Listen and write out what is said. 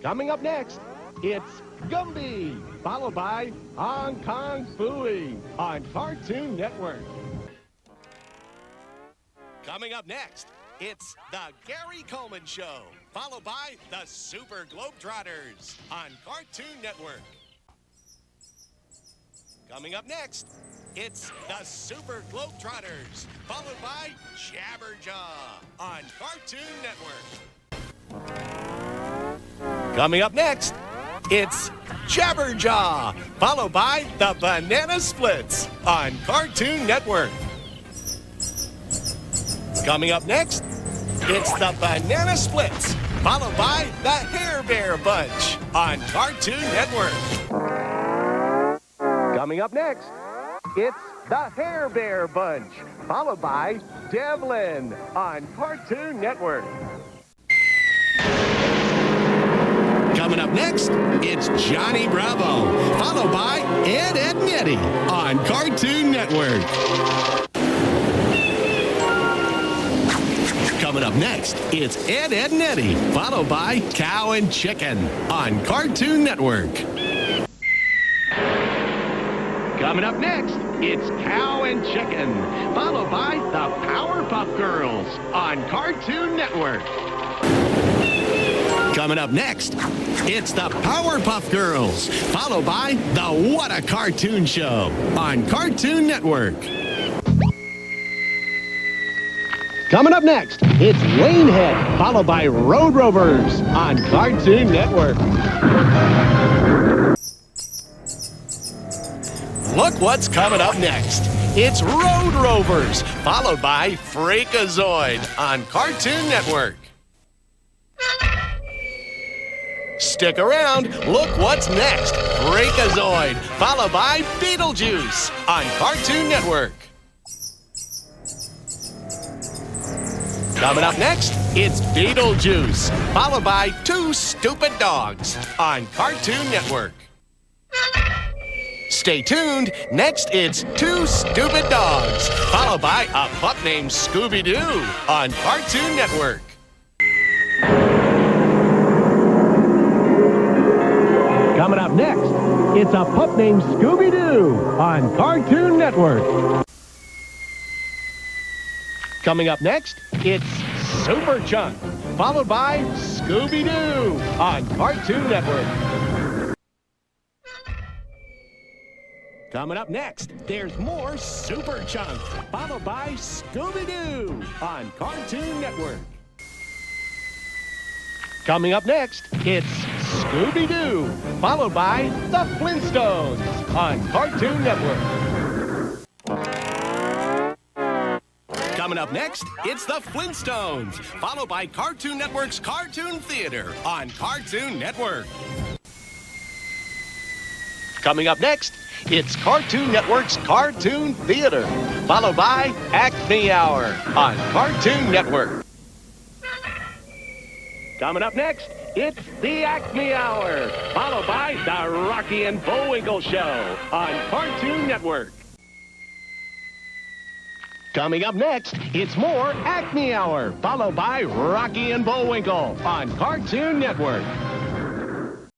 Coming up next, it's Gumby, followed by Hong Kong Phooey on Cartoon Network. Coming up next, it's the Gary Coleman Show, followed by the Super Globetrotters on Cartoon Network. Coming up next, it's the Super Globetrotters, followed by Jabberjaw on Cartoon Network. Coming up next, it's Jabberjaw, followed by the Banana Splits on Cartoon Network. Coming up next, it's the Banana Splits, followed by the Hair Bear Bunch on Cartoon Network. Coming up next, it's the Hair Bear Bunch, followed by Devlin on Cartoon Network. Coming up next, it's Johnny Bravo, followed by Ed, Edd n Eddy on Cartoon Network. Coming up next, it's Ed, Edd n Eddy, followed by Cow and Chicken on Cartoon Network. Coming up next, it's Cow and Chicken, followed by the Powerpuff Girls on Cartoon Network. Coming up next, it's the Powerpuff Girls, followed by the What a Cartoon Show on Cartoon Network. Coming up next, it's Wanehead, followed by Road Rovers on Cartoon Network. Look what's coming up next. It's Road Rovers, followed by Freakazoid on Cartoon Network. Stick around, look what's next. Freakazoid, followed by Beetlejuice on Cartoon Network. Coming up next, it's Beetlejuice, followed by Two Stupid Dogs on Cartoon Network. Stay tuned. Next, it's Two Stupid Dogs, followed by a pup named Scooby-Doo on Cartoon Network. Coming up next, it's a pup named Scooby-Doo on Cartoon Network. Coming up next, it's Super Chunk, followed by Scooby-Doo on Cartoon Network. Coming up next, there's more Super Chunk, followed by Scooby-Doo on Cartoon Network. Coming up next, it's Scooby-Doo, followed by the Flintstones on Cartoon Network. Coming up next, it's the Flintstones, followed by Cartoon Network's Cartoon Theater on Cartoon Network. Coming up next, it's Cartoon Network's Cartoon Theater, followed by Acme Hour on Cartoon Network. Coming up next, it's the Acme Hour, followed by the Rocky and Bullwinkle Show on Cartoon Network. Coming up next, it's more Acme Hour, followed by Rocky and Bullwinkle on Cartoon Network.